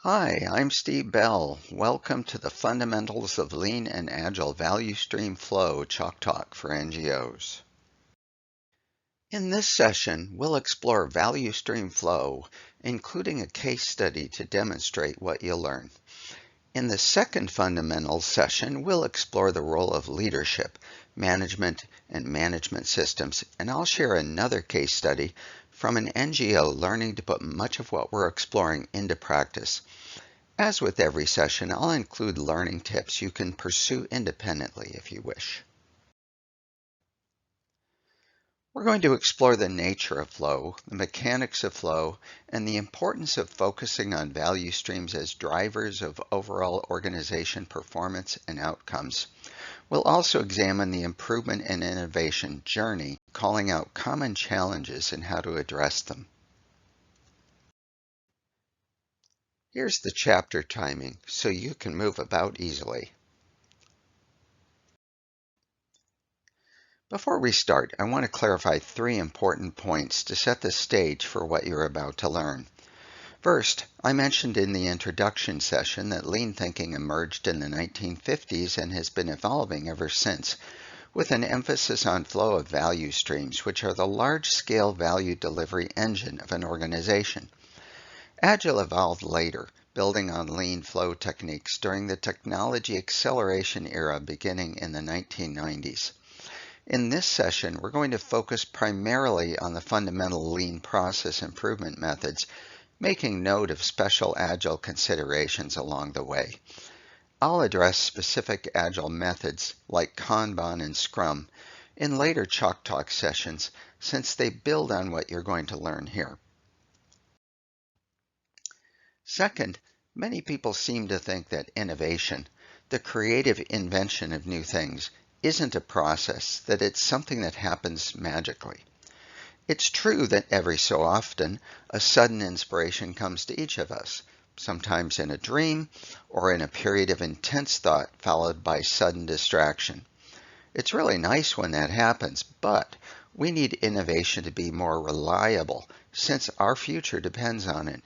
Hi, I'm Steve Bell. Welcome to the Fundamentals of Lean and Agile Value Stream Flow Chalktalk for NGOs. In this session, we'll explore value stream flow, including a case study to demonstrate what you'll learn. In the second fundamentals session, we'll explore the role of leadership, management, and management systems, and I'll share another case study from an NGO learning to put much of what we're exploring into practice. As with every session, I'll include learning tips you can pursue independently if you wish. We're going to explore the nature of flow, the mechanics of flow, and the importance of focusing on value streams as drivers of overall organization performance and outcomes. We'll also examine the improvement and innovation journey, calling out common challenges and how to address them. Here's the chapter timing so you can move about easily. Before we start, I want to clarify 3 important points to set the stage for what you're about to learn. First, I mentioned in the introduction session that lean thinking emerged in the 1950s and has been evolving ever since, with an emphasis on flow of value streams, which are the large-scale value delivery engine of an organization. Agile evolved later, building on lean flow techniques during the technology acceleration era beginning in the 1990s. In this session, we're going to focus primarily on the fundamental lean process improvement methods, making note of special Agile considerations along the way. I'll address specific Agile methods like Kanban and Scrum in later Chalktalk sessions since they build on what you're going to learn here. Second, many people seem to think that innovation, the creative invention of new things, isn't a process, that it's something that happens magically. It's true that every so often, a sudden inspiration comes to each of us, sometimes in a dream or in a period of intense thought followed by sudden distraction. It's really nice when that happens, but we need innovation to be more reliable since our future depends on it.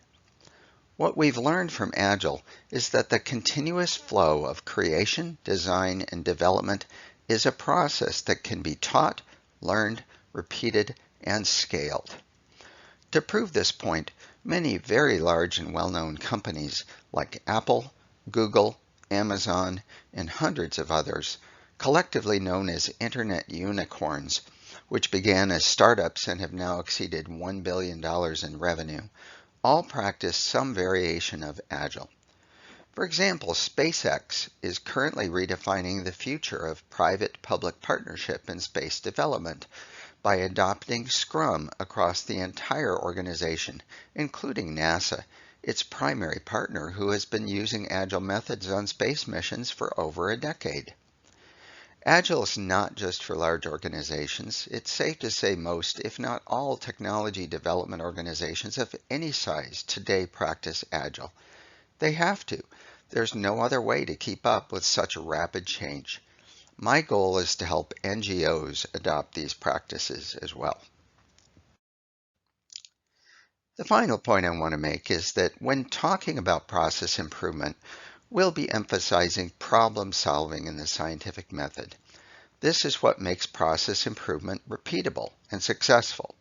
What we've learned from Agile is that the continuous flow of creation, design, and development is a process that can be taught, learned, repeated, and scaled. To prove this point, many very large and well-known companies like Apple, Google, Amazon, and hundreds of others, collectively known as Internet unicorns, which began as startups and have now exceeded $1 billion in revenue, all practice some variation of Agile. For example, SpaceX is currently redefining the future of private-public partnership in space development by adopting Scrum across the entire organization, including NASA, its primary partner who has been using Agile methods on space missions for over a decade. Agile is not just for large organizations. It's safe to say most, if not all, technology development organizations of any size today practice Agile. They have to. There's no other way to keep up with such rapid change. My goal is to help NGOs adopt these practices as well. The final point I want to make is that when talking about process improvement, we'll be emphasizing problem solving in the scientific method. This is what makes process improvement repeatable and successful.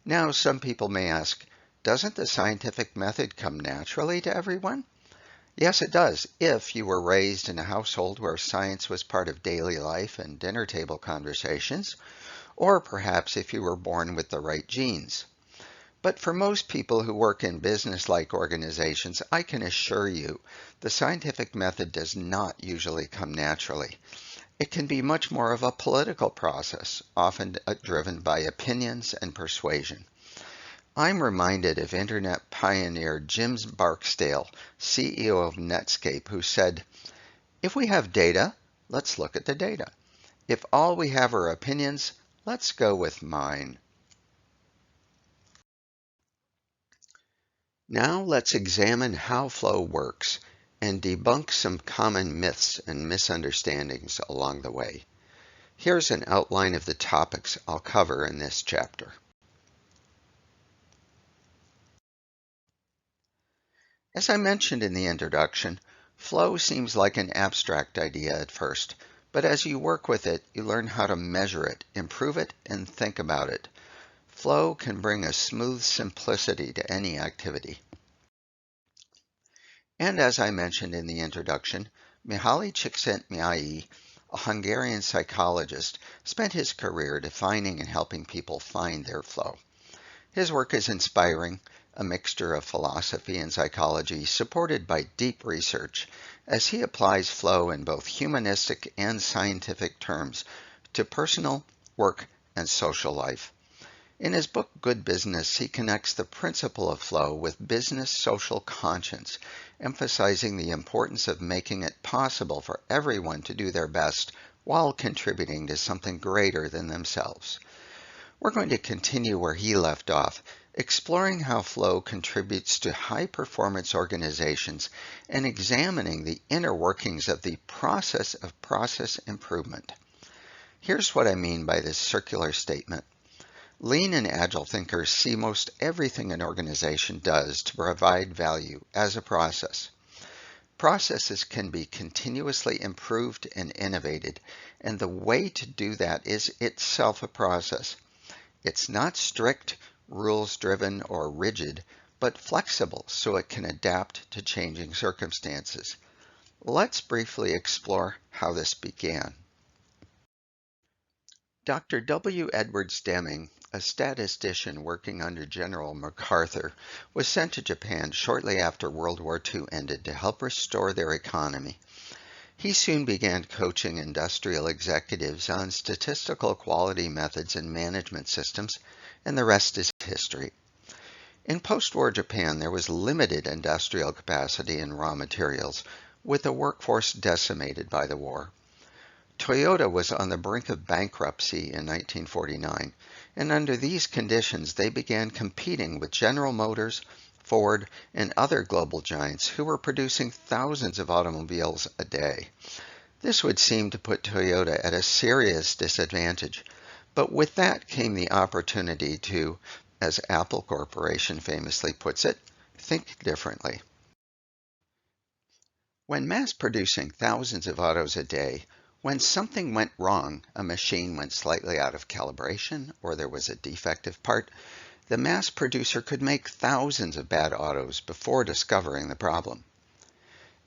Now, some people may ask, doesn't the scientific method come naturally to everyone? Yes, it does, if you were raised in a household where science was part of daily life and dinner table conversations, or perhaps if you were born with the right genes. But for most people who work in business-like organizations, I can assure you the scientific method does not usually come naturally. It can be much more of a political process, often driven by opinions and persuasion. I'm reminded of Internet pioneer Jim Barksdale, CEO of Netscape, who said, "If we have data, let's look at the data. If all we have are opinions, let's go with mine." Now let's examine how flow works and debunk some common myths and misunderstandings along the way. Here's an outline of the topics I'll cover in this chapter. As I mentioned in the introduction, flow seems like an abstract idea at first, but as you work with it, you learn how to measure it, improve it, and think about it. Flow can bring a smooth simplicity to any activity. And as I mentioned in the introduction, Mihaly Csikszentmihalyi, a Hungarian psychologist, spent his career defining and helping people find their flow. His work is inspiring, a mixture of philosophy and psychology supported by deep research, as he applies flow in both humanistic and scientific terms to personal, work, and social life. In his book, Good Business, he connects the principle of flow with business social conscience, emphasizing the importance of making it possible for everyone to do their best while contributing to something greater than themselves. We're going to continue where he left off, exploring how flow contributes to high-performance organizations and examining the inner workings of the process of process improvement. Here's what I mean by this circular statement. Lean and Agile thinkers see most everything an organization does to provide value as a process. Processes can be continuously improved and innovated, and the way to do that is itself a process. It's not strict, rules-driven, or rigid, but flexible so it can adapt to changing circumstances. Let's briefly explore how this began. Dr. W. Edwards Deming, a statistician working under General MacArthur, was sent to Japan shortly after World War II ended to help restore their economy. He soon began coaching industrial executives on statistical quality methods and management systems, and the rest is history. In post-war Japan, there was limited industrial capacity and raw materials, with a workforce decimated by the war. Toyota was on the brink of bankruptcy in 1949, and under these conditions they began competing with General Motors, Ford, and other global giants who were producing thousands of automobiles a day. This would seem to put Toyota at a serious disadvantage, but with that came the opportunity to, as Apple Corporation famously puts it, think differently. When mass producing thousands of autos a day, when something went wrong, a machine went slightly out of calibration, or there was a defective part, the mass producer could make thousands of bad autos before discovering the problem.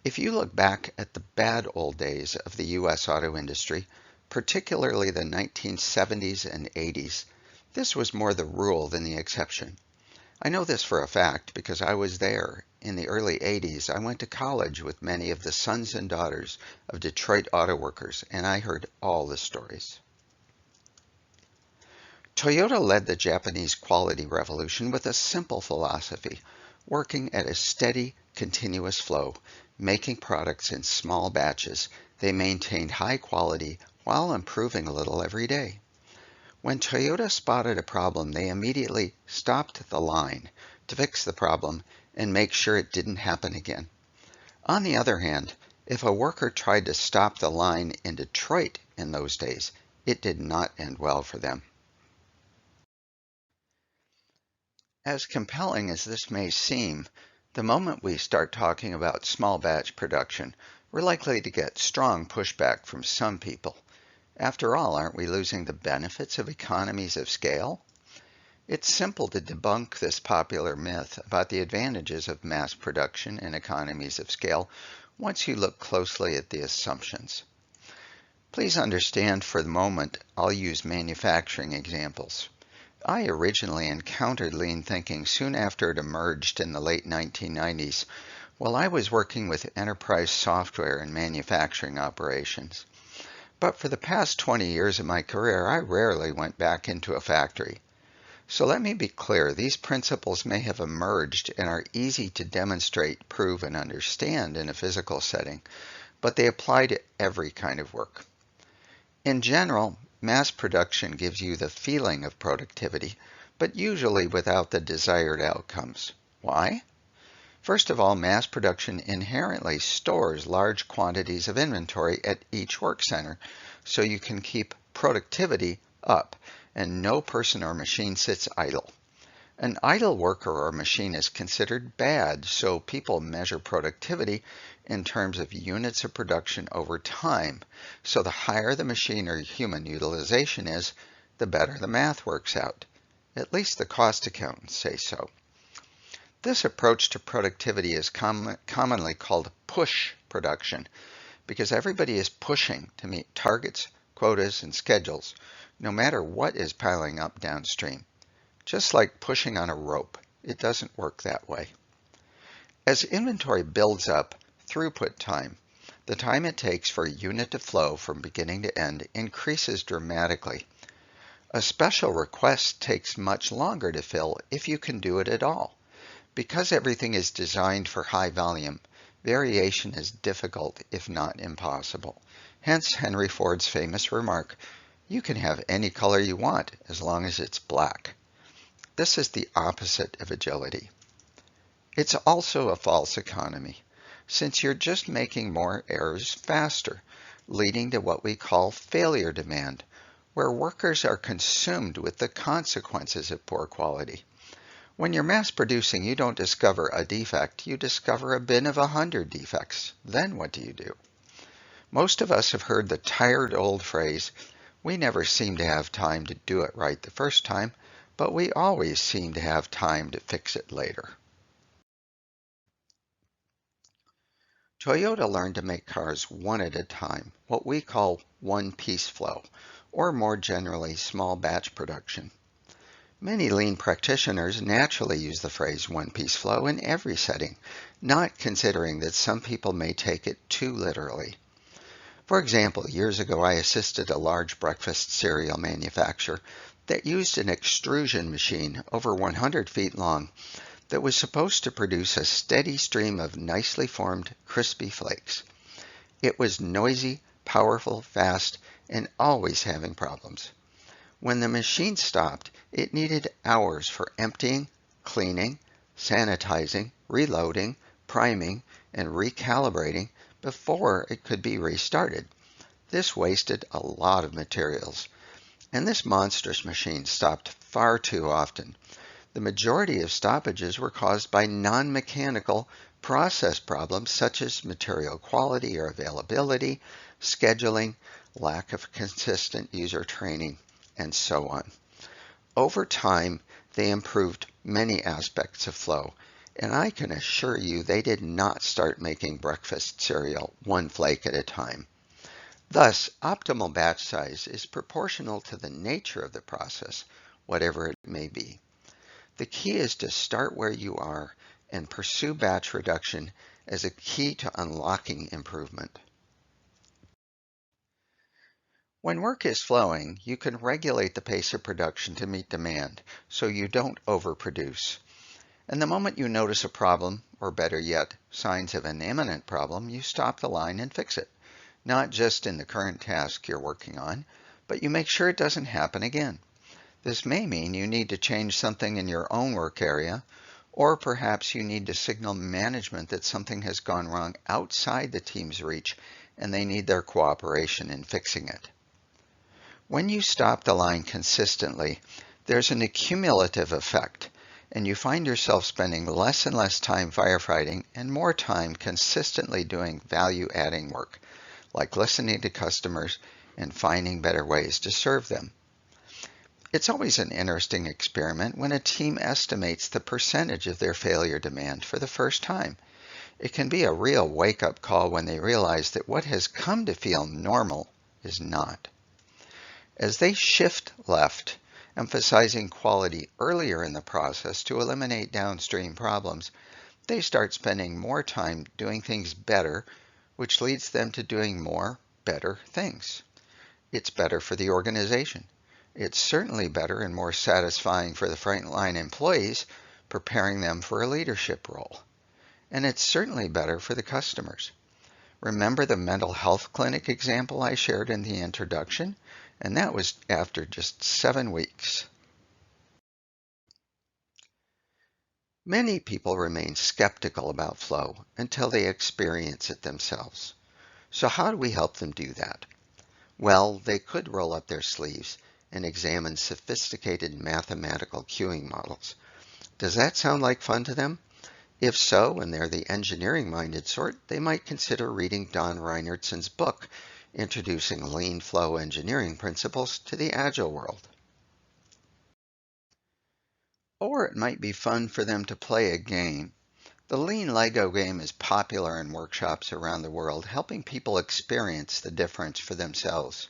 If you look back at the bad old days of the U.S. auto industry, particularly the 1970s and 80s, this was more the rule than the exception. I know this for a fact because I was there. In the early 80s, I went to college with many of the sons and daughters of Detroit auto workers, and I heard all the stories. Toyota led the Japanese quality revolution with a simple philosophy, working at a steady, continuous flow, making products in small batches. They maintained high quality while improving a little every day. When Toyota spotted a problem, they immediately stopped the line to fix the problem and make sure it didn't happen again. On the other hand, if a worker tried to stop the line in Detroit in those days, it did not end well for them. As compelling as this may seem, the moment we start talking about small batch production, we're likely to get strong pushback from some people. After all, aren't we losing the benefits of economies of scale? It's simple to debunk this popular myth about the advantages of mass production and economies of scale once you look closely at the assumptions. Please understand for the moment, I'll use manufacturing examples. I originally encountered lean thinking soon after it emerged in the late 1990s while I was working with enterprise software and manufacturing operations. But for the past 20 years of my career, I rarely went back into a factory. So let me be clear, these principles may have emerged and are easy to demonstrate, prove, and understand in a physical setting, but they apply to every kind of work. In general, mass production gives you the feeling of productivity, but usually without the desired outcomes. Why? First of all, mass production inherently stores large quantities of inventory at each work center, so you can keep productivity up, and no person or machine sits idle. An idle worker or machine is considered bad, so people measure productivity in terms of units of production over time. So the higher the machine or human utilization is, the better the math works out. At least the cost accountants say so. This approach to productivity is commonly called push production because everybody is pushing to meet targets, quotas, and schedules, no matter what is piling up downstream. Just like pushing on a rope, it doesn't work that way. As inventory builds up, throughput time, the time it takes for a unit to flow from beginning to end, increases dramatically. A special request takes much longer to fill if you can do it at all. Because everything is designed for high volume, variation is difficult if not impossible. Hence Henry Ford's famous remark, "You can have any color you want as long as it's black." This is the opposite of agility. It's also a false economy, since you're just making more errors faster, leading to what we call failure demand, where workers are consumed with the consequences of poor quality. When you're mass producing, you don't discover a defect, you discover a bin of 100 defects. Then what do? Most of us have heard the tired old phrase, "We never seem to have time to do it right the first time, but we always seem to have time to fix it later." Toyota learned to make cars one at a time, what we call one-piece flow, or more generally, small batch production. Many lean practitioners naturally use the phrase one-piece flow in every setting, not considering that some people may take it too literally. For example, years ago I assisted a large breakfast cereal manufacturer that used an extrusion machine over 100 feet long that was supposed to produce a steady stream of nicely formed, crispy flakes. It was noisy, powerful, fast, and always having problems. When the machine stopped, it needed hours for emptying, cleaning, sanitizing, reloading, priming, and recalibrating before it could be restarted. This wasted a lot of materials, and this monstrous machine stopped far too often. The majority of stoppages were caused by non-mechanical process problems such as material quality or availability, scheduling, lack of consistent user training, and so on. Over time, they improved many aspects of flow, and I can assure you they did not start making breakfast cereal one flake at a time. Thus, optimal batch size is proportional to the nature of the process, whatever it may be. The key is to start where you are and pursue batch reduction as a key to unlocking improvement. When work is flowing, you can regulate the pace of production to meet demand so you don't overproduce. And the moment you notice a problem, or better yet, signs of an imminent problem, you stop the line and fix it. Not just in the current task you're working on, but you make sure it doesn't happen again. This may mean you need to change something in your own work area, or perhaps you need to signal management that something has gone wrong outside the team's reach and they need their cooperation in fixing it. When you stop the line consistently, there's an accumulative effect, and you find yourself spending less and less time firefighting and more time consistently doing value-adding work, like listening to customers and finding better ways to serve them. It's always an interesting experiment when a team estimates the percentage of their failure demand for the first time. It can be a real wake-up call when they realize that what has come to feel normal is not. As they shift left, emphasizing quality earlier in the process to eliminate downstream problems, they start spending more time doing things better, which leads them to doing more, better things. It's better for the organization. It's certainly better and more satisfying for the frontline employees, preparing them for a leadership role. And it's certainly better for the customers. Remember the mental health clinic example I shared in the introduction? And that was after just 7 weeks. Many people remain skeptical about flow until they experience it themselves. So how do we help them do that? Well, they could roll up their sleeves and examine sophisticated mathematical queuing models. Does that sound like fun to them? If so, and they're the engineering-minded sort, they might consider reading Don Reinertson's book, Introducing Lean Flow Engineering Principles to the Agile World. Or it might be fun for them to play a game. The Lean Lego game is popular in workshops around the world, helping people experience the difference for themselves.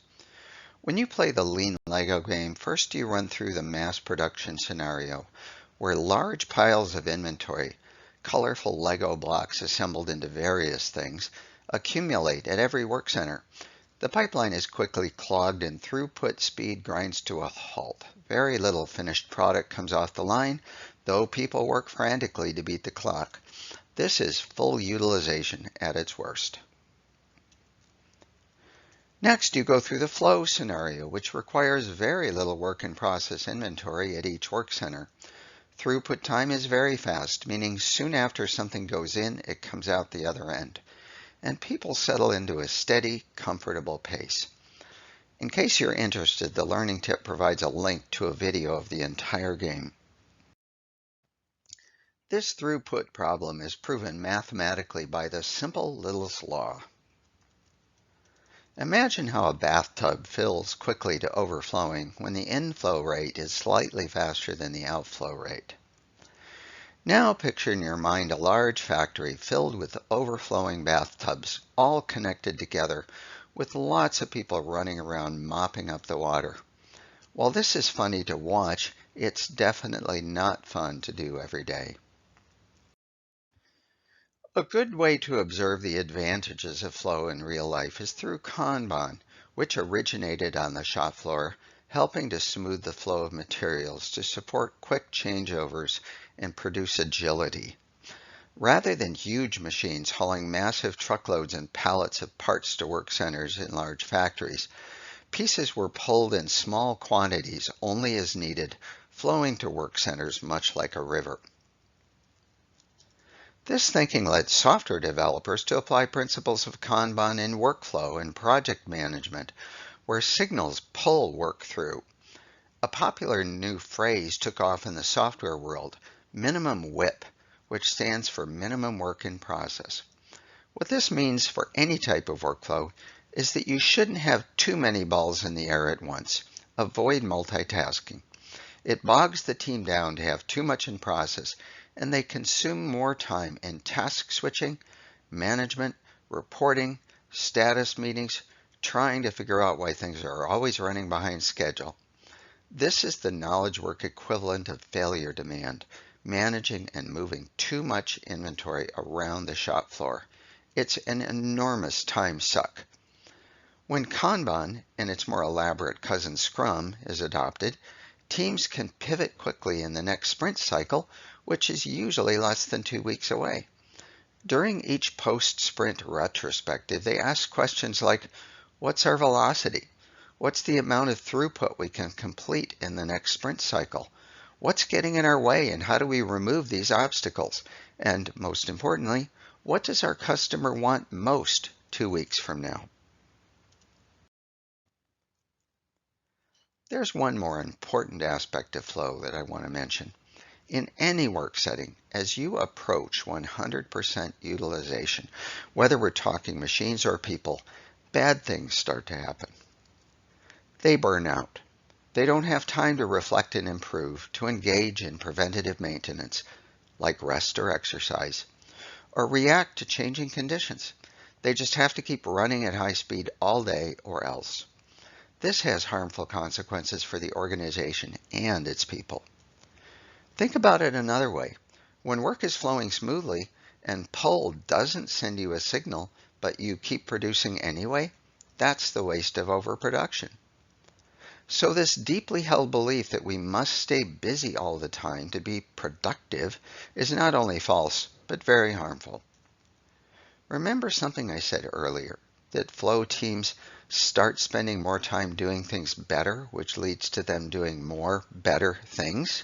When you play the Lean Lego game, first you run through the mass production scenario, where large piles of inventory, colorful Lego blocks assembled into various things, accumulate at every work center. The pipeline is quickly clogged and throughput speed grinds to a halt. Very little finished product comes off the line, though people work frantically to beat the clock. This is full utilization at its worst. Next, you go through the flow scenario, which requires very little work in process inventory at each work center. Throughput time is very fast, meaning soon after something goes in, it comes out the other end. And people settle into a steady, comfortable pace. In case you're interested, the learning tip provides a link to a video of the entire game. This throughput problem is proven mathematically by the simple Little's law. Imagine how a bathtub fills quickly to overflowing when the inflow rate is slightly faster than the outflow rate. Now picture in your mind a large factory filled with overflowing bathtubs, all connected together, with lots of people running around mopping up the water. While this is funny to watch, it's definitely not fun to do every day. A good way to observe the advantages of flow in real life is through Kanban, which originated on the shop floor, helping to smooth the flow of materials to support quick changeovers and produce agility. Rather than huge machines hauling massive truckloads and pallets of parts to work centers in large factories, pieces were pulled in small quantities only as needed, flowing to work centers much like a river. This thinking led software developers to apply principles of Kanban in workflow and project management, where signals pull work through. A popular new phrase took off in the software world, minimum WIP, which stands for minimum work in process. What this means for any type of workflow is that you shouldn't have too many balls in the air at once. Avoid multitasking. It bogs the team down to have too much in process, and they consume more time in task switching, management, reporting, status meetings, trying to figure out why things are always running behind schedule. This is the knowledge work equivalent of failure demand, managing and moving too much inventory around the shop floor. It's an enormous time suck. When Kanban, and its more elaborate cousin Scrum, is adopted, teams can pivot quickly in the next sprint cycle, which is usually less than 2 weeks away. During each post-sprint retrospective, they ask questions like, what's our velocity? What's the amount of throughput we can complete in the next sprint cycle? What's getting in our way and how do we remove these obstacles? And most importantly, what does our customer want most 2 weeks from now? There's one more important aspect of flow that I want to mention. In any work setting, as you approach 100% utilization, whether we're talking machines or people, bad things start to happen. They burn out. They don't have time to reflect and improve, to engage in preventative maintenance, like rest or exercise, or react to changing conditions. They just have to keep running at high speed all day or else. This has harmful consequences for the organization and its people. Think about it another way. When work is flowing smoothly and pull doesn't send you a signal, but you keep producing anyway, that's the waste of overproduction. So this deeply held belief that we must stay busy all the time to be productive is not only false, but very harmful. Remember something I said earlier, that flow teams start spending more time doing things better, which leads to them doing more better things?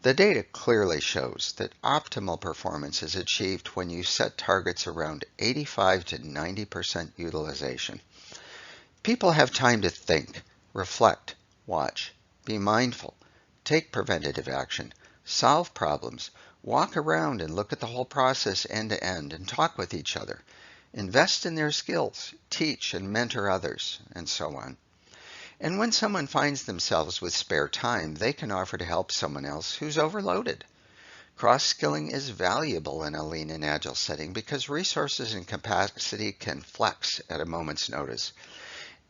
The data clearly shows that optimal performance is achieved when you set targets around 85 to 90% utilization. People have time to think, reflect, watch, be mindful, take preventative action, Solve problems. Walk around and look at the whole process end to end and talk with each other. Invest in their skills, teach and mentor others, and so on. And when someone finds themselves with spare time, they can offer to help someone else who's overloaded. Cross-skilling is valuable in a lean and agile setting because resources and capacity can flex at a moment's notice.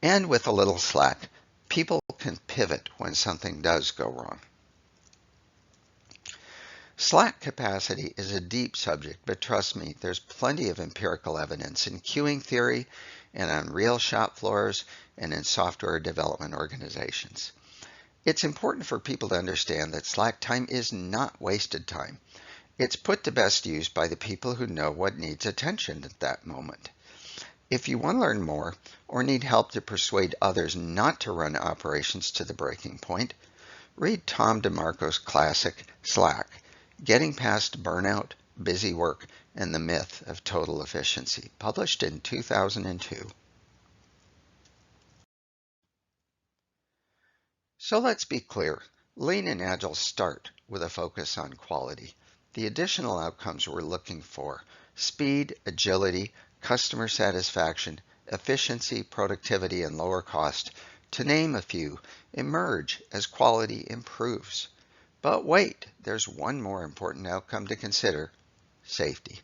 And with a little slack, people can pivot when something does go wrong. Slack capacity is a deep subject, but trust me, there's plenty of empirical evidence in queuing theory and on real shop floors and in software development organizations. It's important for people to understand that slack time is not wasted time. It's put to best use by the people who know what needs attention at that moment. If you want to learn more or need help to persuade others not to run operations to the breaking point, read Tom DeMarco's classic, Slack, Getting Past Burnout, Busy Work, and the Myth of Total Efficiency, published in 2002. So let's be clear. Lean and Agile start with a focus on quality. The additional outcomes we're looking for, speed, agility, customer satisfaction, efficiency, productivity, and lower cost, to name a few, emerge as quality improves. But wait, there's one more important outcome to consider: safety.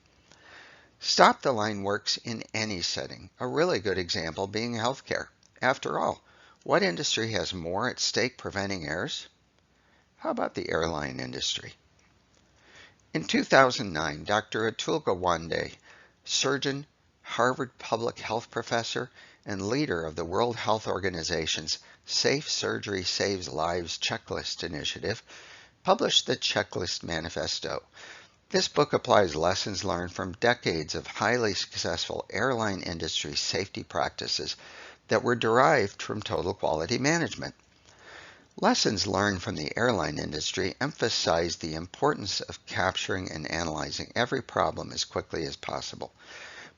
Stop the line works in any setting, a really good example being healthcare. After all, what industry has more at stake preventing errors? How about the airline industry? In 2009, Dr. Atul Gawande, surgeon, Harvard public health professor, and leader of the World Health Organization's Safe Surgery Saves Lives Checklist initiative, published the Checklist Manifesto. This book applies lessons learned from decades of highly successful airline industry safety practices that were derived from total quality management. Lessons learned from the airline industry emphasize the importance of capturing and analyzing every problem as quickly as possible,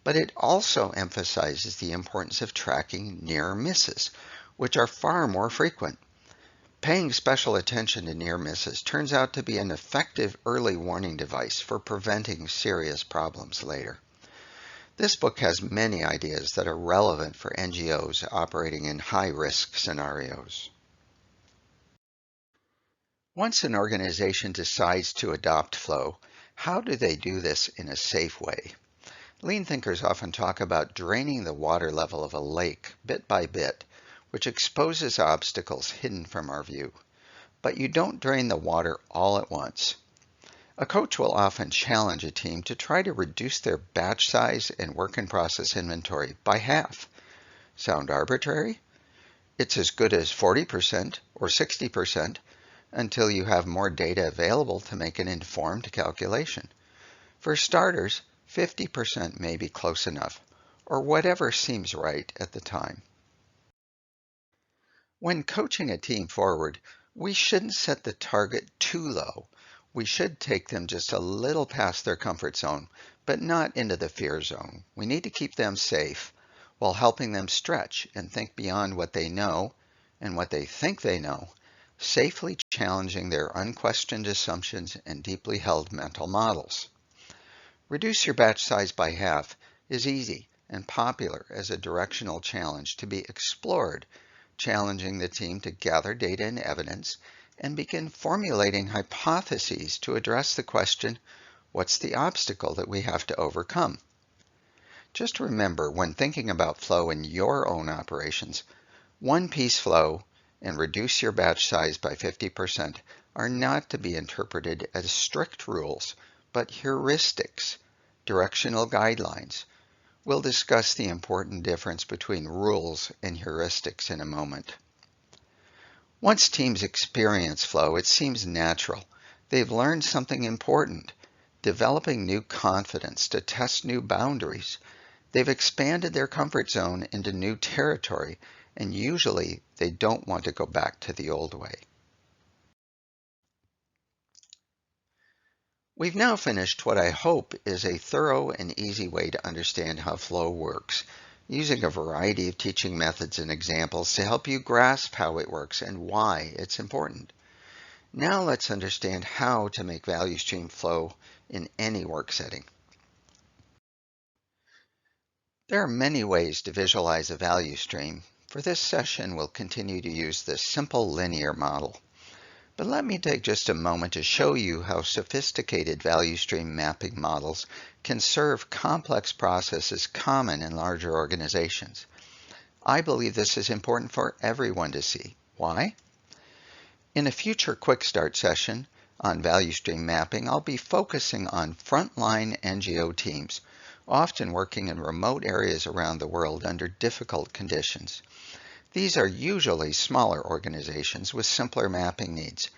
but it also emphasizes the importance of tracking near misses, which are far more frequent. Paying special attention to near misses turns out to be an effective early warning device for preventing serious problems later. This book has many ideas that are relevant for NGOs operating in high-risk scenarios. Once an organization decides to adopt flow, how do they do this in a safe way? Lean thinkers often talk about draining the water level of a lake bit by bit, which exposes obstacles hidden from our view. But you don't drain the water all at once. A coach will often challenge a team to try to reduce their batch size and work-in-process inventory by half. Sound arbitrary? It's as good as 40% or 60% until you have more data available to make an informed calculation. For starters, 50% may be close enough, or whatever seems right at the time. When coaching a team forward, we shouldn't set the target too low. We should take them just a little past their comfort zone, but not into the fear zone. We need to keep them safe while helping them stretch and think beyond what they know and what they think they know, safely challenging their unquestioned assumptions and deeply held mental models. Reduce your batch size by half is easy and popular as a directional challenge to be explored, challenging the team to gather data and evidence and begin formulating hypotheses to address the question, what's the obstacle that we have to overcome? Just remember, when thinking about flow in your own operations, one-piece flow and reduce your batch size by 50% are not to be interpreted as strict rules, but heuristics, directional guidelines. We'll discuss the important difference between rules and heuristics in a moment. Once teams experience flow, it seems natural. They've learned something important, developing new confidence to test new boundaries. They've expanded their comfort zone into new territory, and usually they don't want to go back to the old way. We've now finished what I hope is a thorough and easy way to understand how flow works, using a variety of teaching methods and examples to help you grasp how it works and why it's important. Now let's understand how to make value stream flow in any work setting. There are many ways to visualize a value stream. For this session, we'll continue to use the simple linear model. But let me take just a moment to show you how sophisticated value stream mapping models can serve complex processes common in larger organizations. I believe this is important for everyone to see. Why? In a future Quick Start session on value stream mapping, I'll be focusing on frontline NGO teams, often working in remote areas around the world under difficult conditions. These are usually smaller organizations with simpler mapping needs.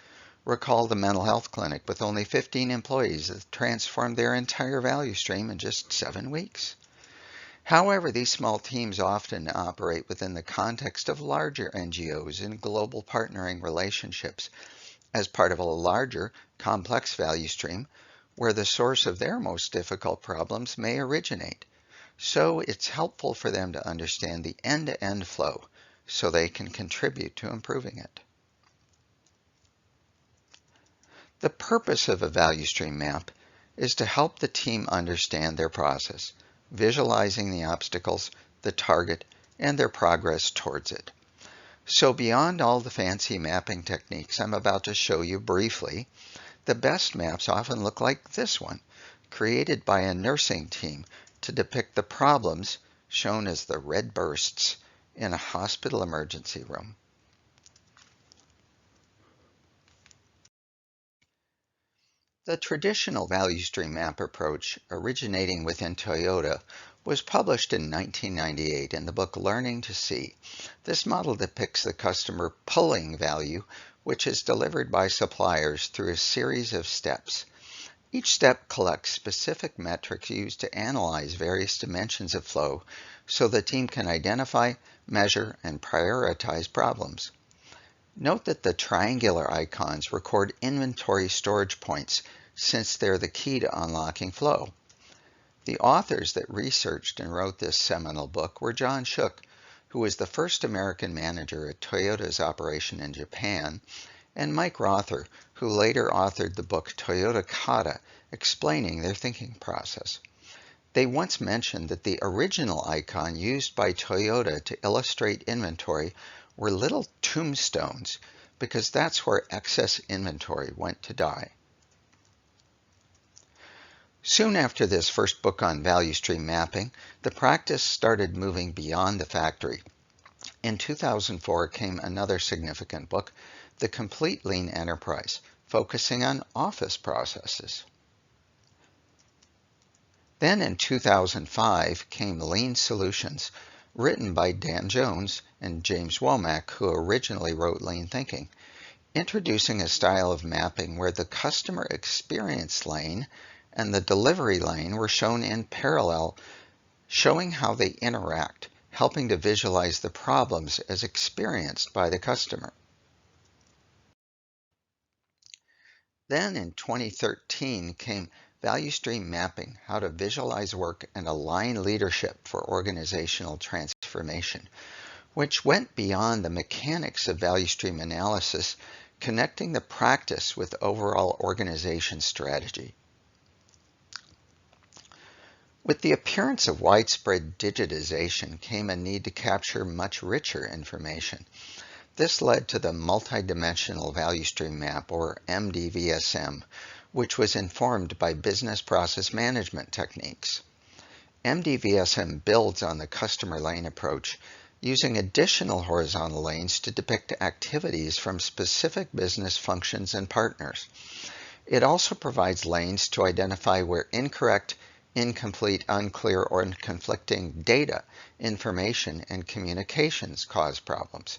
Recall the mental health clinic with only 15 employees that transformed their entire value stream in just 7 weeks. However, these small teams often operate within the context of larger NGOs in global partnering relationships as part of a larger, complex value stream where the source of their most difficult problems may originate. So it's helpful for them to understand the end-to-end flow so they can contribute to improving it. The purpose of a value stream map is to help the team understand their process, visualizing the obstacles, the target, and their progress towards it. So beyond all the fancy mapping techniques I'm about to show you briefly, the best maps often look like this one, created by a nursing team to depict the problems, shown as the red bursts, in a hospital emergency room. The traditional value stream map approach, originating within Toyota, was published in 1998 in the book Learning to See. This model depicts the customer pulling value, which is delivered by suppliers through a series of steps. Each step collects specific metrics used to analyze various dimensions of flow so the team can identify, measure, and prioritize problems. Note that the triangular icons record inventory storage points since they're the key to unlocking flow. The authors that researched and wrote this seminal book were John Shook, who was the first American manager at Toyota's operation in Japan, and Mike Rother, who later authored the book Toyota Kata, explaining their thinking process. They once mentioned that the original icon used by Toyota to illustrate inventory were little tombstones because that's where excess inventory went to die. Soon after this first book on value stream mapping, the practice started moving beyond the factory. In 2004 came another significant book, The Complete Lean Enterprise, focusing on office processes. Then in 2005 came Lean Solutions, written by Dan Jones and James Womack, who originally wrote Lean Thinking, introducing a style of mapping where the customer experience lane and the delivery lane were shown in parallel, showing how they interact, helping to visualize the problems as experienced by the customer. Then in 2013 came Value Stream Mapping, How to Visualize Work and Align Leadership for Organizational Transformation, which went beyond the mechanics of value stream analysis, connecting the practice with overall organization strategy. With the appearance of widespread digitization came a need to capture much richer information. This led to the Multidimensional Value Stream Map, or MDVSM, which was informed by business process management techniques. MDVSM builds on the customer lane approach, using additional horizontal lanes to depict activities from specific business functions and partners. It also provides lanes to identify where incorrect, incomplete, unclear, or conflicting data, information, and communications cause problems.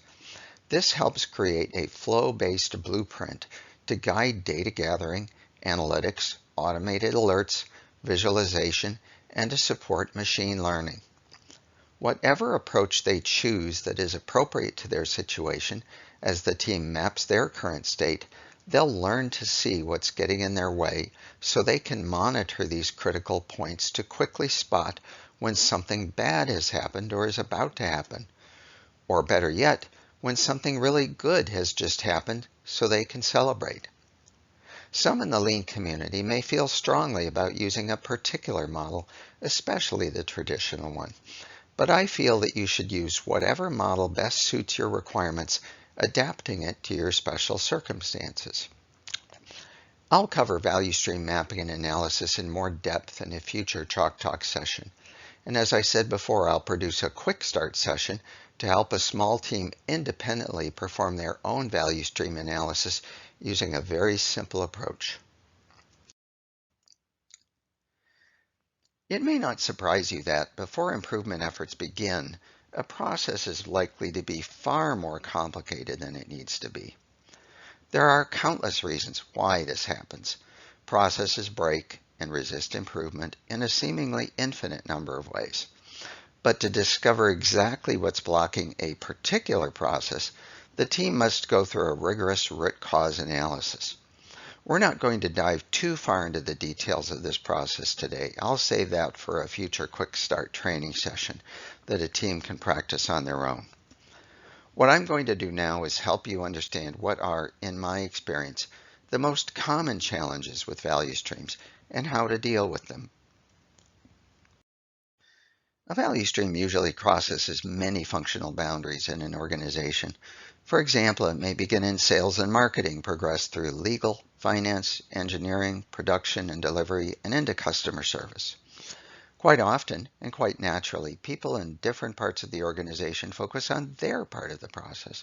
This helps create a flow-based blueprint to guide data gathering, analytics, automated alerts, visualization, and to support machine learning. Whatever approach they choose that is appropriate to their situation, as the team maps their current state, they'll learn to see what's getting in their way so they can monitor these critical points to quickly spot when something bad has happened or is about to happen. Or better yet, when something really good has just happened so they can celebrate. Some in the Lean community may feel strongly about using a particular model, especially the traditional one, but I feel that you should use whatever model best suits your requirements, adapting it to your special circumstances. I'll cover value stream mapping and analysis in more depth in a future Chalktalk session. And as I said before, I'll produce a quick start session to help a small team independently perform their own value stream analysis using a very simple approach. It may not surprise you that before improvement efforts begin, a process is likely to be far more complicated than it needs to be. There are countless reasons why this happens. Processes break and resist improvement in a seemingly infinite number of ways. But to discover exactly what's blocking a particular process, the team must go through a rigorous root cause analysis. We're not going to dive too far into the details of this process today. I'll save that for a future quick start training session that a team can practice on their own. What I'm going to do now is help you understand what are, in my experience, the most common challenges with value streams and how to deal with them. A value stream usually crosses many functional boundaries in an organization. For example, it may begin in sales and marketing, progress through legal, finance, engineering, production and delivery, and into customer service. Quite often, and quite naturally, people in different parts of the organization focus on their part of the process,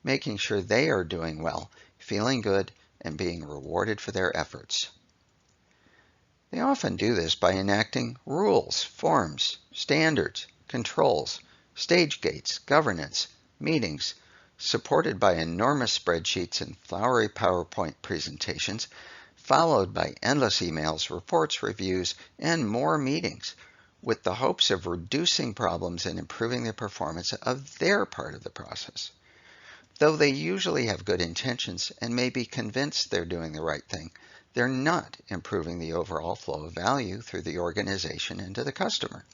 making sure they are doing well, feeling good, and being rewarded for their efforts. They often do this by enacting rules, forms, standards, controls, stage gates, governance, meetings, supported by enormous spreadsheets and flowery PowerPoint presentations, followed by endless emails, reports, reviews, and more meetings, with the hopes of reducing problems and improving the performance of their part of the process. Though they usually have good intentions and may be convinced they're doing the right thing, they're not improving the overall flow of value through the organization and to the customer.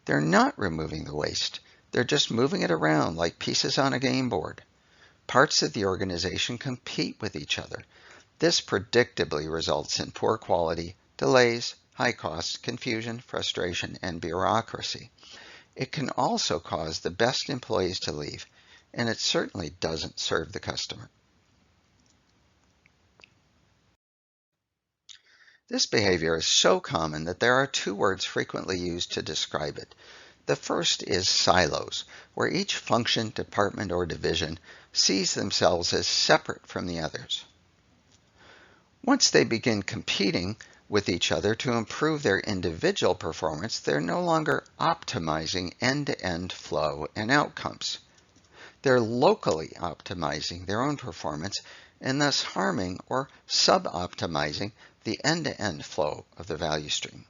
They're not removing the waste. They're just moving it around like pieces on a game board. Parts of the organization compete with each other. This predictably results in poor quality, delays, high costs, confusion, frustration, and bureaucracy. It can also cause the best employees to leave, and it certainly doesn't serve the customer. This behavior is so common that there are two words frequently used to describe it. The first is silos, where each function, department, or division sees themselves as separate from the others. Once they begin competing with each other to improve their individual performance, they're no longer optimizing end-to-end flow and outcomes. They're locally optimizing their own performance and thus harming or sub-optimizing the end-to-end flow of the value stream.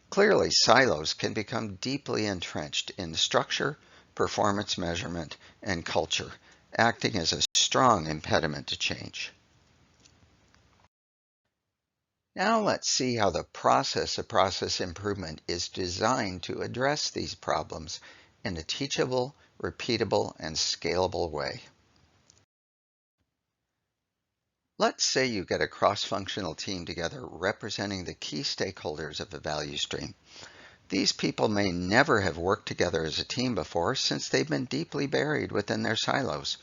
Clearly, silos can become deeply entrenched in structure, performance measurement, and culture, acting as a strong impediment to change. Now let's see how the process of process improvement is designed to address these problems in a teachable, repeatable, and scalable way. Let's say you get a cross-functional team together representing the key stakeholders of a value stream. These people may never have worked together as a team before since they've been deeply buried within their silos.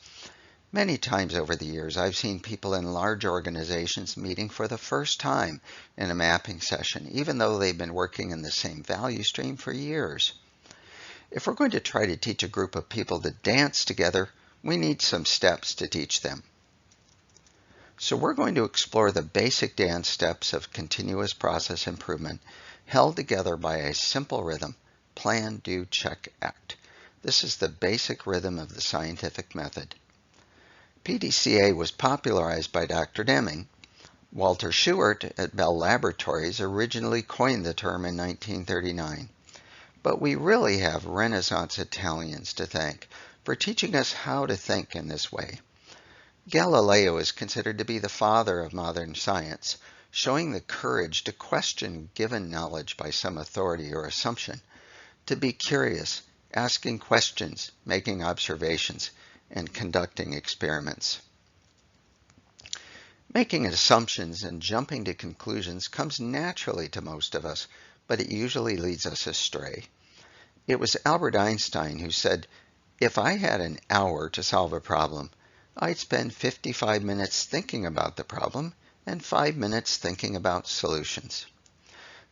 Many times over the years, I've seen people in large organizations meeting for the first time in a mapping session, even though they've been working in the same value stream for years. If we're going to try to teach a group of people to dance together, we need some steps to teach them. So we're going to explore the basic dance steps of continuous process improvement, held together by a simple rhythm: plan, do, check, act. This is the basic rhythm of the scientific method. PDCA was popularized by Dr. Deming. Walter Shewhart at Bell Laboratories originally coined the term in 1939. But we really have Renaissance Italians to thank for teaching us how to think in this way. Galileo is considered to be the father of modern science, showing the courage to question given knowledge by some authority or assumption, to be curious, asking questions, making observations, and conducting experiments. Making assumptions and jumping to conclusions comes naturally to most of us, but it usually leads us astray. It was Albert Einstein who said, "If I had an hour to solve a problem, I'd spend 55 minutes thinking about the problem and 5 minutes thinking about solutions."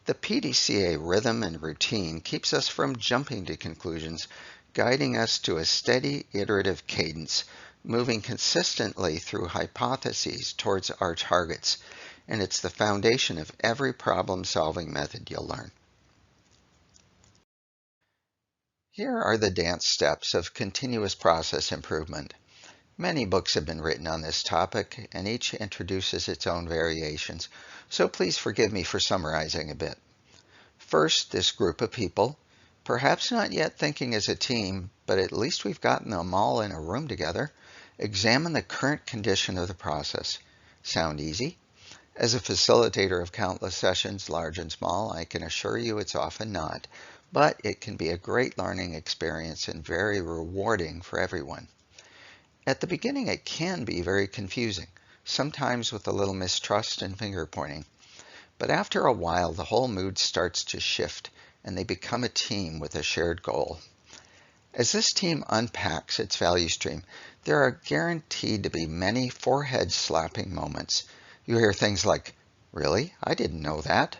The PDCA rhythm and routine keeps us from jumping to conclusions, guiding us to a steady, iterative cadence, moving consistently through hypotheses towards our targets, and it's the foundation of every problem-solving method you'll learn. Here are the dance steps of continuous process improvement. Many books have been written on this topic, and each introduces its own variations, so please forgive me for summarizing a bit. First, this group of people, perhaps not yet thinking as a team, but at least we've gotten them all in a room together, examine the current condition of the process. Sound easy? As a facilitator of countless sessions, large and small, I can assure you it's often not, but it can be a great learning experience and very rewarding for everyone. At the beginning, it can be very confusing, sometimes with a little mistrust and finger pointing. But after a while, the whole mood starts to shift, and they become a team with a shared goal. As this team unpacks its value stream, there are guaranteed to be many forehead-slapping moments. You hear things like, "Really? I didn't know that.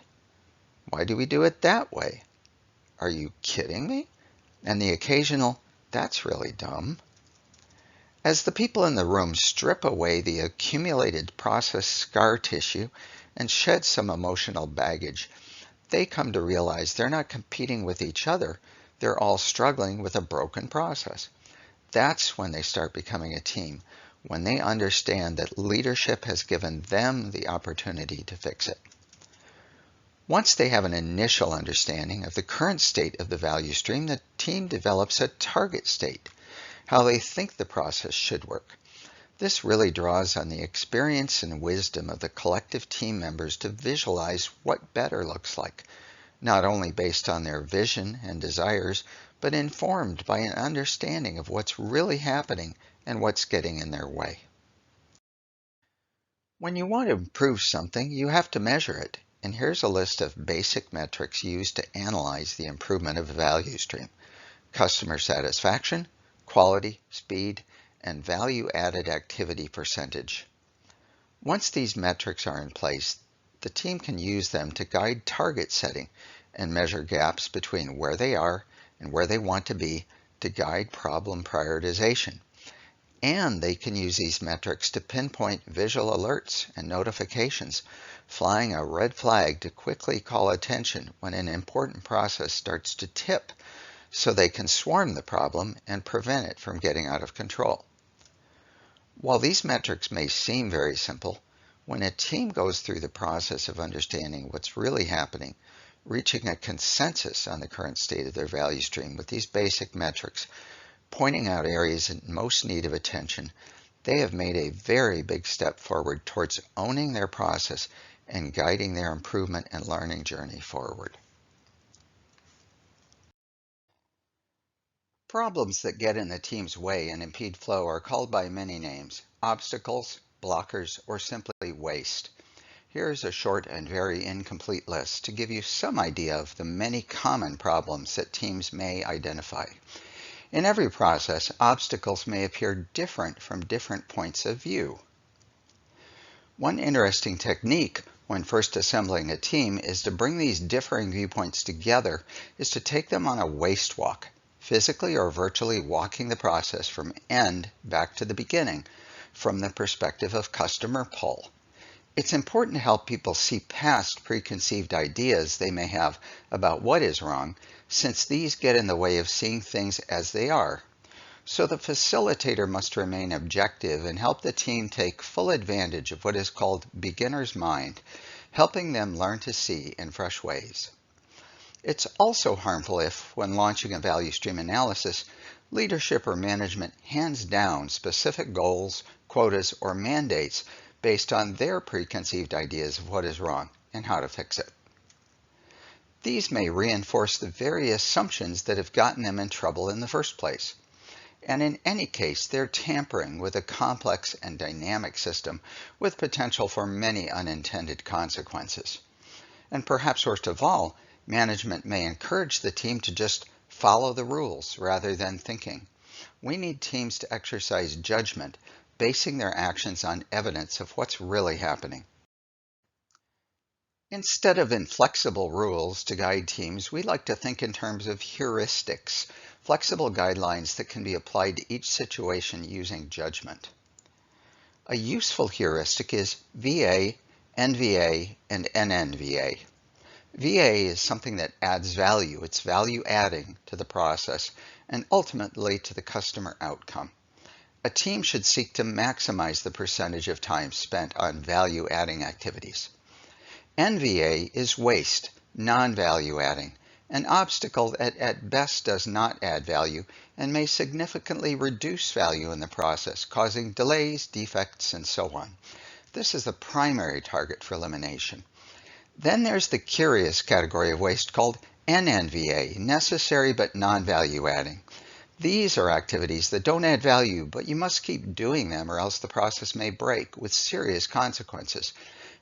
Why do we do it that way? Are you kidding me?" And the occasional, "That's really dumb." As the people in the room strip away the accumulated process scar tissue and shed some emotional baggage, they come to realize they're not competing with each other. They're all struggling with a broken process. That's when they start becoming a team, when they understand that leadership has given them the opportunity to fix it. Once they have an initial understanding of the current state of the value stream, the team develops a target state, how they think the process should work. This really draws on the experience and wisdom of the collective team members to visualize what better looks like, not only based on their vision and desires, but informed by an understanding of what's really happening and what's getting in their way. When you want to improve something, you have to measure it, and here's a list of basic metrics used to analyze the improvement of a value stream: customer satisfaction, quality, speed, and value-added activity percentage. Once these metrics are in place, the team can use them to guide target setting and measure gaps between where they are and where they want to be to guide problem prioritization. And they can use these metrics to pinpoint visual alerts and notifications, flying a red flag to quickly call attention when an important process starts to tip, so they can swarm the problem and prevent it from getting out of control. While these metrics may seem very simple, when a team goes through the process of understanding what's really happening, reaching a consensus on the current state of their value stream with these basic metrics, pointing out areas in most need of attention, they have made a very big step forward towards owning their process and guiding their improvement and learning journey forward. Problems that get in the team's way and impede flow are called by many names: obstacles, blockers, or simply waste. Here's a short and very incomplete list to give you some idea of the many common problems that teams may identify. In every process, obstacles may appear different from different points of view. One interesting technique when first assembling a team is to bring these differing viewpoints together is to take them on a waste walk, physically or virtually walking the process from end back to the beginning from the perspective of customer pull. It's important to help people see past preconceived ideas they may have about what is wrong, since these get in the way of seeing things as they are. So the facilitator must remain objective and help the team take full advantage of what is called beginner's mind, helping them learn to see in fresh ways. It's also harmful if, when launching a value stream analysis, leadership or management hands down specific goals, quotas, or mandates based on their preconceived ideas of what is wrong and how to fix it. These may reinforce the very assumptions that have gotten them in trouble in the first place. And in any case, they're tampering with a complex and dynamic system with potential for many unintended consequences. And perhaps worst of all, management may encourage the team to just follow the rules rather than thinking. We need teams to exercise judgment, basing their actions on evidence of what's really happening. Instead of inflexible rules to guide teams, we like to think in terms of heuristics, flexible guidelines that can be applied to each situation using judgment. A useful heuristic is VA, NVA, and NNVA. VA is something that adds value. It's value adding to the process and ultimately to the customer outcome. A team should seek to maximize the percentage of time spent on value adding activities. NVA is waste, non-value adding, an obstacle that at best does not add value and may significantly reduce value in the process, causing delays, defects, and so on. This is the primary target for elimination. Then there's the curious category of waste called NNVA, necessary but non-value adding. These are activities that don't add value, but you must keep doing them or else the process may break with serious consequences.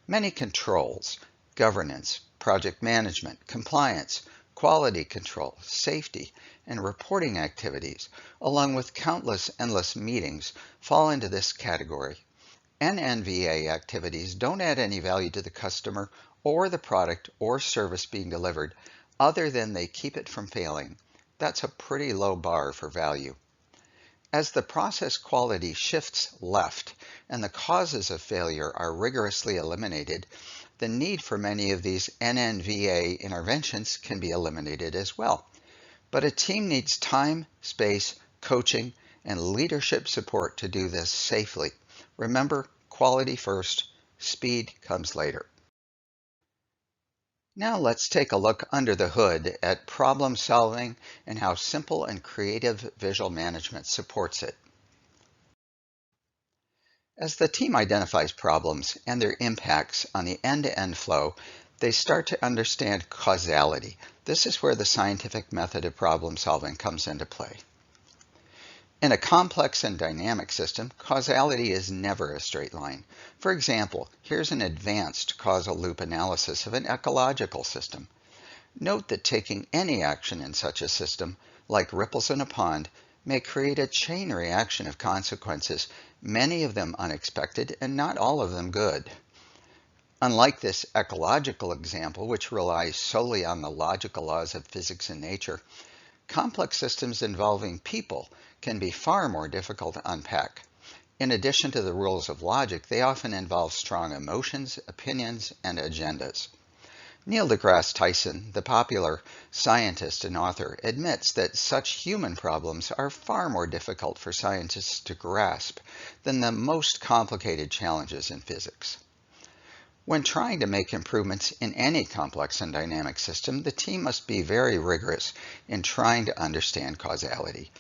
Many controls, governance, project management, compliance, quality control, safety, and reporting activities, along with countless endless meetings, fall into this category. NNVA activities don't add any value to the customer or the product or service being delivered, other than they keep it from failing. That's a pretty low bar for value. As the process quality shifts left and the causes of failure are rigorously eliminated, the need for many of these NNVA interventions can be eliminated as well. But a team needs time, space, coaching, and leadership support to do this safely. Remember, quality first, speed comes later. Now let's take a look under the hood at problem solving and how simple and creative visual management supports it. As the team identifies problems and their impacts on the end-to-end flow, they start to understand causality. This is where the scientific method of problem solving comes into play. In a complex and dynamic system, causality is never a straight line. For example, here's an advanced causal loop analysis of an ecological system. Note that taking any action in such a system, like ripples in a pond, may create a chain reaction of consequences, many of them unexpected and not all of them good. Unlike this ecological example, which relies solely on the logical laws of physics and nature, complex systems involving people can be far more difficult to unpack. In addition to the rules of logic, they often involve strong emotions, opinions, and agendas. Neil deGrasse Tyson, the popular scientist and author, admits that such human problems are far more difficult for scientists to grasp than the most complicated challenges in physics. When trying to make improvements in any complex and dynamic system, the team must be very rigorous in trying to understand causality.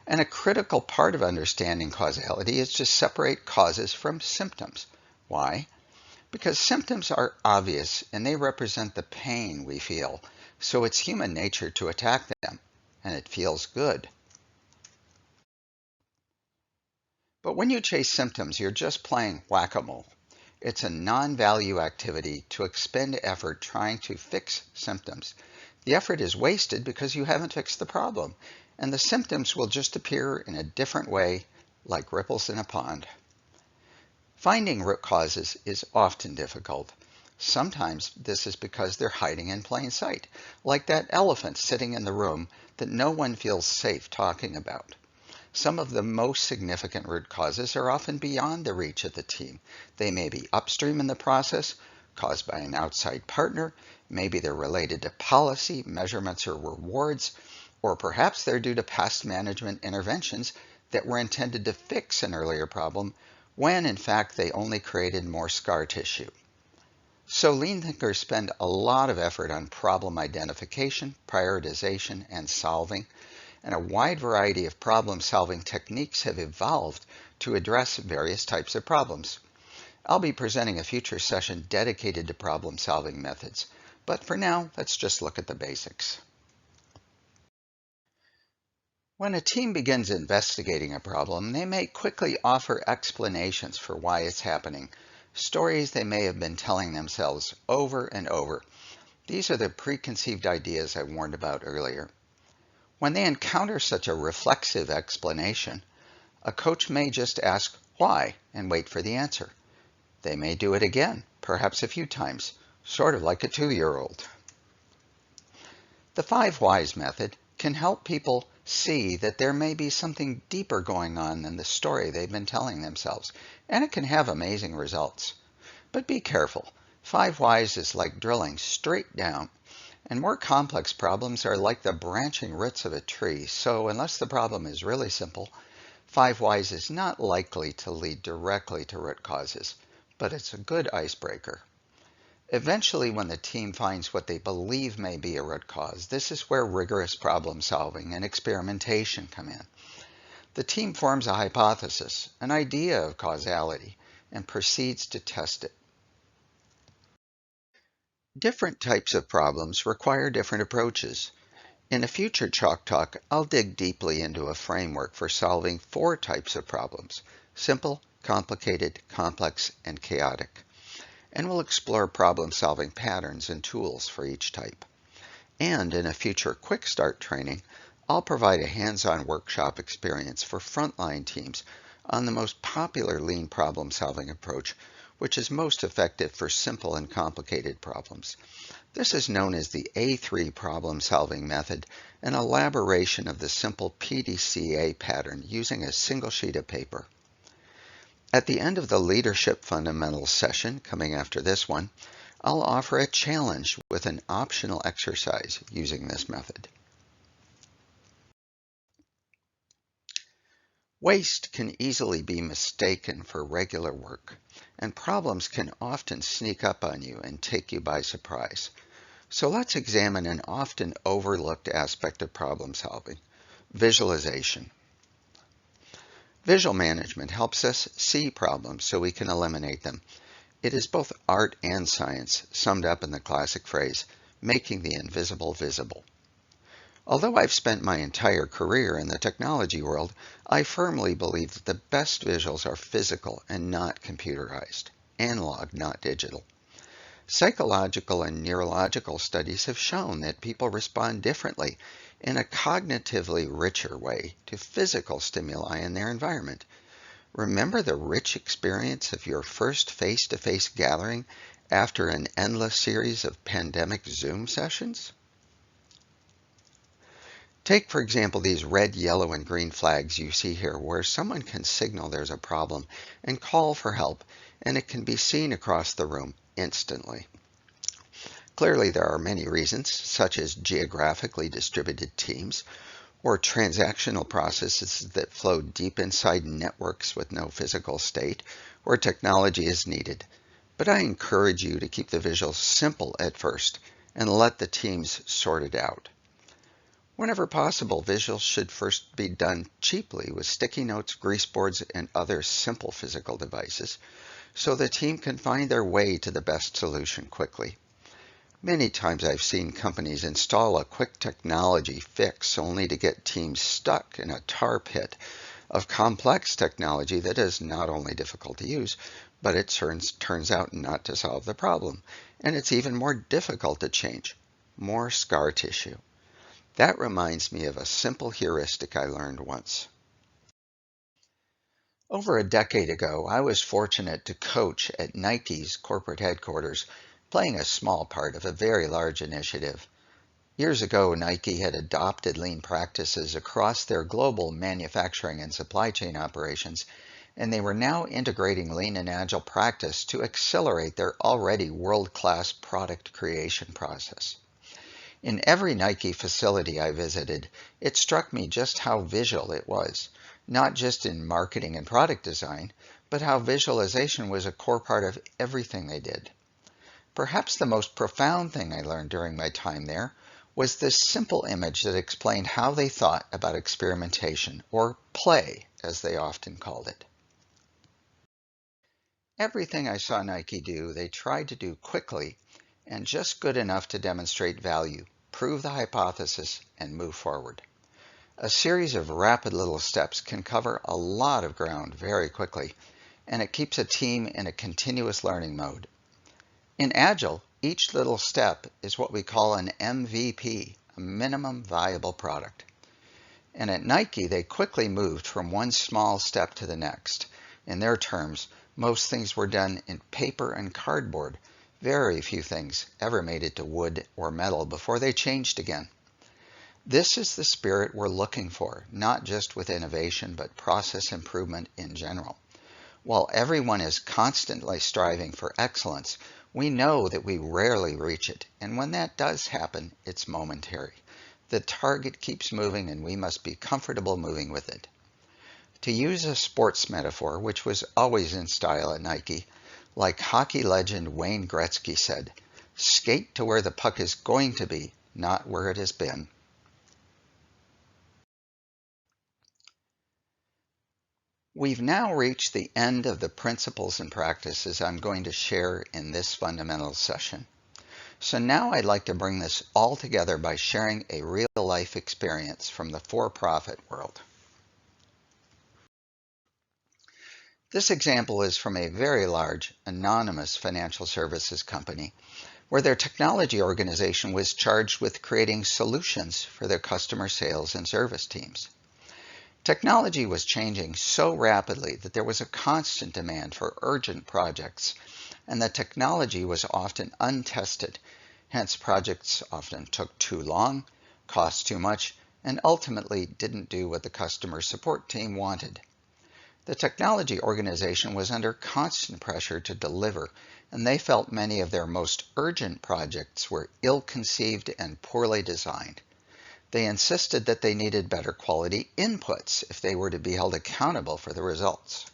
And a critical part of understanding causality is to separate causes from symptoms. Why? Because symptoms are obvious and they represent the pain we feel, so it's human nature to attack them, and it feels good. But when you chase symptoms, you're just playing whack-a-mole. It's a non-value activity to expend effort trying to fix symptoms. The effort is wasted because you haven't fixed the problem, and the symptoms will just appear in a different way, like ripples in a pond. Finding root causes is often difficult. Sometimes this is because they're hiding in plain sight, like that elephant sitting in the room that no one feels safe talking about. Some of the most significant root causes are often beyond the reach of the team. They may be upstream in the process, caused by an outside partner, maybe they're related to policy, measurements, or rewards, or perhaps they're due to past management interventions that were intended to fix an earlier problem when in fact they only created more scar tissue. So lean thinkers spend a lot of effort on problem identification, prioritization, and solving, and a wide variety of problem-solving techniques have evolved to address various types of problems. I'll be presenting a future session dedicated to problem-solving methods. But for now, let's just look at the basics. When a team begins investigating a problem, they may quickly offer explanations for why it's happening, stories they may have been telling themselves over and over. These are the preconceived ideas I warned about earlier. When they encounter such a reflexive explanation, a coach may just ask why and wait for the answer. They may do it again, perhaps a few times, sort of like a 2-year-old. The 5 whys method can help people see that there may be something deeper going on than the story they've been telling themselves, and it can have amazing results. But be careful. 5 whys is like drilling straight down, and more complex problems are like the branching roots of a tree, so unless the problem is really simple, 5 whys is not likely to lead directly to root causes, but it's a good icebreaker. Eventually, when the team finds what they believe may be a root cause, this is where rigorous problem solving and experimentation come in. The team forms a hypothesis, an idea of causality, and proceeds to test it. Different types of problems require different approaches. In a future Chalk Talk, I'll dig deeply into a framework for solving 4 types of problems: simple, complicated, complex, and chaotic. And we'll explore problem-solving patterns and tools for each type. And in a future Quick Start training, I'll provide a hands-on workshop experience for frontline teams on the most popular lean problem-solving approach, which is most effective for simple and complicated problems. This is known as the A3 problem-solving method, an elaboration of the simple PDCA pattern using a single sheet of paper. At the end of the Leadership Fundamentals session, coming after this one, I'll offer a challenge with an optional exercise using this method. Waste can easily be mistaken for regular work, and problems can often sneak up on you and take you by surprise. So let's examine an often overlooked aspect of problem solving: visualization. Visual management helps us see problems so we can eliminate them. It is both art and science, summed up in the classic phrase, making the invisible visible. Although I've spent my entire career in the technology world, I firmly believe that the best visuals are physical and not computerized, analog, not digital. Psychological and neurological studies have shown that people respond differently in a cognitively richer way to physical stimuli in their environment. Remember the rich experience of your first face-to-face gathering after an endless series of pandemic Zoom sessions? Take, for example, these red, yellow, and green flags you see here, where someone can signal there's a problem and call for help, and it can be seen across the room instantly. Clearly, there are many reasons, such as geographically distributed teams, or transactional processes that flow deep inside networks with no physical state, or technology is needed. But I encourage you to keep the visuals simple at first and let the teams sort it out. Whenever possible, visuals should first be done cheaply with sticky notes, grease boards, and other simple physical devices, so the team can find their way to the best solution quickly. Many times I've seen companies install a quick technology fix only to get teams stuck in a tar pit of complex technology that is not only difficult to use, but it turns out not to solve the problem. And it's even more difficult to change. More scar tissue. That reminds me of a simple heuristic I learned once. Over a decade ago, I was fortunate to coach at Nike's corporate headquarters, playing a small part of a very large initiative. Years ago, Nike had adopted lean practices across their global manufacturing and supply chain operations, and they were now integrating lean and agile practice to accelerate their already world-class product creation process. In every Nike facility I visited, it struck me just how visual it was, not just in marketing and product design, but how visualization was a core part of everything they did. Perhaps the most profound thing I learned during my time there was this simple image that explained how they thought about experimentation, or play, as they often called it. Everything I saw Nike do, they tried to do quickly and just good enough to demonstrate value, prove the hypothesis, and move forward. A series of rapid little steps can cover a lot of ground very quickly, and it keeps a team in a continuous learning mode. In Agile, each little step is what we call an MVP, a minimum viable product. And at Nike, they quickly moved from one small step to the next. In their terms, most things were done in paper and cardboard. Very few things ever made it to wood or metal before they changed again. This is the spirit we're looking for, not just with innovation, but process improvement in general. While everyone is constantly striving for excellence, we know that we rarely reach it, and when that does happen, it's momentary. The target keeps moving, and we must be comfortable moving with it. To use a sports metaphor, which was always in style at Nike, like hockey legend Wayne Gretzky said, skate to where the puck is going to be, not where it has been. We've now reached the end of the principles and practices I'm going to share in this fundamentals session. So now I'd like to bring this all together by sharing a real-life experience from the for-profit world. This example is from a very large, anonymous financial services company, where their technology organization was charged with creating solutions for their customer sales and service teams. Technology was changing so rapidly that there was a constant demand for urgent projects, and the technology was often untested. Hence, projects often took too long, cost too much, and ultimately didn't do what the customer support team wanted. The technology organization was under constant pressure to deliver, and they felt many of their most urgent projects were ill-conceived and poorly designed. They insisted that they needed better quality inputs if they were to be held accountable for the results.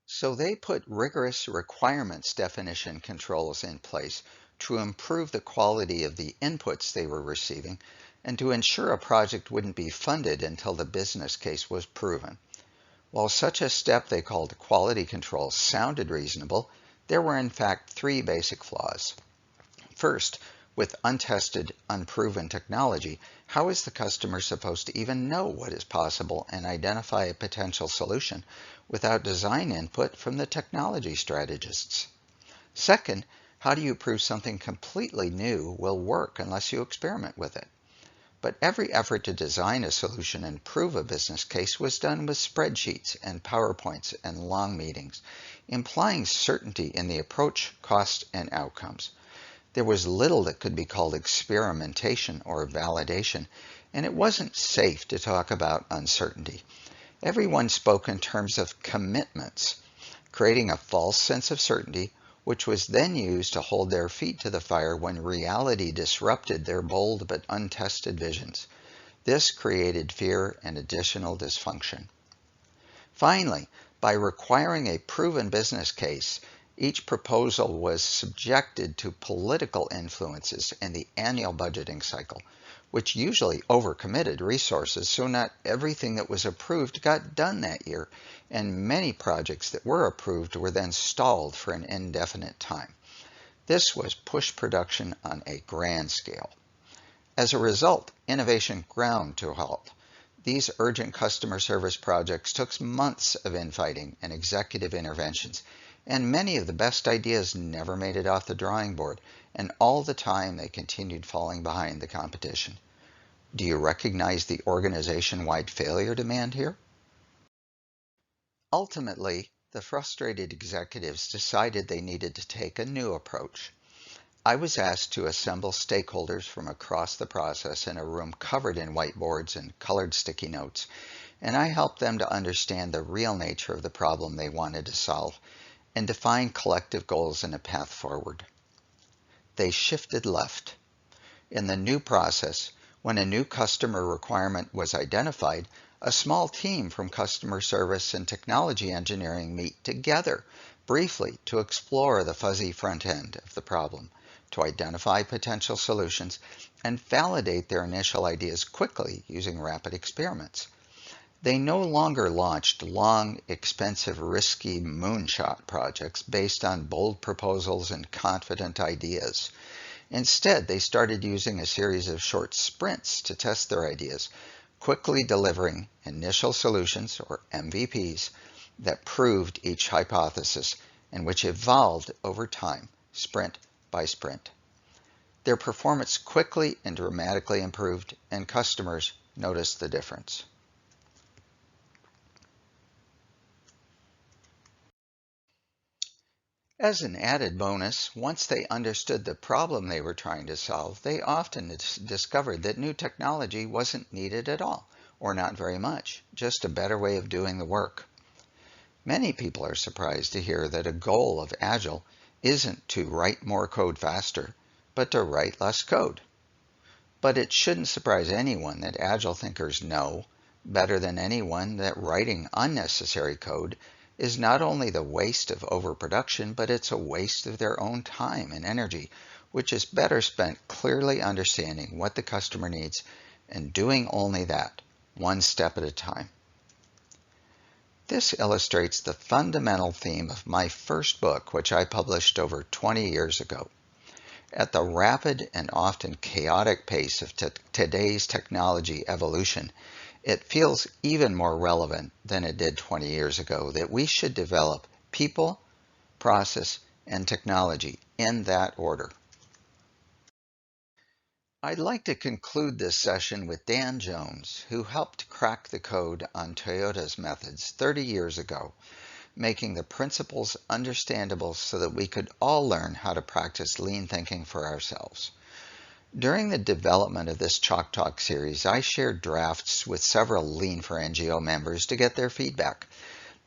So they put rigorous requirements definition controls in place to improve the quality of the inputs they were receiving and to ensure a project wouldn't be funded until the business case was proven. While such a step they called quality control sounded reasonable, there were in fact three basic flaws. First, with untested, unproven technology, how is the customer supposed to even know what is possible and identify a potential solution without design input from the technology strategists? Second, how do you prove something completely new will work unless you experiment with it? But every effort to design a solution and prove a business case was done with spreadsheets and PowerPoints and long meetings, implying certainty in the approach, cost, and outcomes. There was little that could be called experimentation or validation, and it wasn't safe to talk about uncertainty. Everyone spoke in terms of commitments, creating a false sense of certainty, which was then used to hold their feet to the fire when reality disrupted their bold but untested visions. This created fear and additional dysfunction. Finally, by requiring a proven business case, each proposal was subjected to political influences in the annual budgeting cycle, which usually overcommitted resources, so not everything that was approved got done that year, and many projects that were approved were then stalled for an indefinite time. This was push production on a grand scale. As a result, innovation ground to a halt. These urgent customer service projects took months of infighting and executive interventions, and many of the best ideas never made it off the drawing board, and all the time they continued falling behind the competition. Do you recognize the organization-wide failure demand here? Ultimately, the frustrated executives decided they needed to take a new approach. I was asked to assemble stakeholders from across the process in a room covered in whiteboards and colored sticky notes, and I helped them to understand the real nature of the problem they wanted to solve and define collective goals and a path forward. They shifted left. In the new process, when a new customer requirement was identified, a small team from customer service and technology engineering meet together briefly to explore the fuzzy front end of the problem, to identify potential solutions, and validate their initial ideas quickly using rapid experiments. They no longer launched long, expensive, risky moonshot projects based on bold proposals and confident ideas. Instead, they started using a series of short sprints to test their ideas, quickly delivering initial solutions, or MVPs, that proved each hypothesis and which evolved over time, sprint by sprint. Their performance quickly and dramatically improved, and customers noticed the difference. As an added bonus, once they understood the problem they were trying to solve, they often discovered that new technology wasn't needed at all, or not very much, just a better way of doing the work. Many people are surprised to hear that a goal of Agile isn't to write more code faster, but to write less code. But it shouldn't surprise anyone that Agile thinkers know, better than anyone, that writing unnecessary code is not only the waste of overproduction, but it's a waste of their own time and energy, which is better spent clearly understanding what the customer needs and doing only that, one step at a time. This illustrates the fundamental theme of my first book, which I published over 20 years ago. At the rapid and often chaotic pace of today's technology evolution, it feels even more relevant than it did 20 years ago that we should develop people, process, and technology in that order. I'd like to conclude this session with Dan Jones, who helped crack the code on Toyota's methods 30 years ago, making the principles understandable so that we could all learn how to practice lean thinking for ourselves. During the development of this Chalktalk series, I shared drafts with several Lean4NGO members to get their feedback.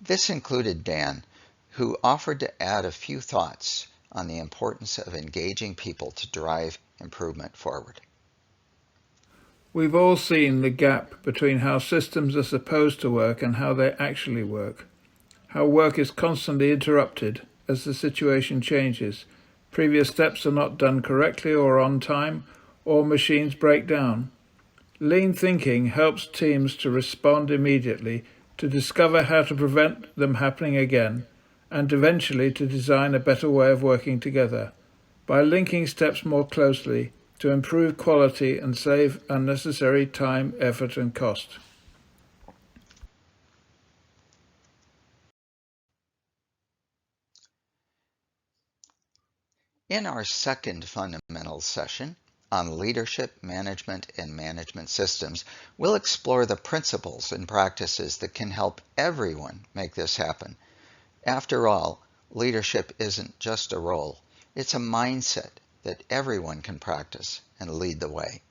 This included Dan, who offered to add a few thoughts on the importance of engaging people to drive improvement forward. We've all seen the gap between how systems are supposed to work and how they actually work. How work is constantly interrupted as the situation changes. Previous steps are not done correctly or on time, or machines break down. Lean thinking helps teams to respond immediately, to discover how to prevent them happening again, and eventually to design a better way of working together. By linking steps more closely, to improve quality and save unnecessary time, effort, and cost. In our second fundamentals session on leadership, management, and management systems, we'll explore the principles and practices that can help everyone make this happen. After all, leadership isn't just a role, it's a mindset that everyone can practice and lead the way.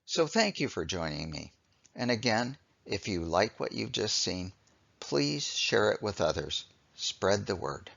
So thank you for joining me. And again, if you like what you've just seen, please share it with others. Spread the word.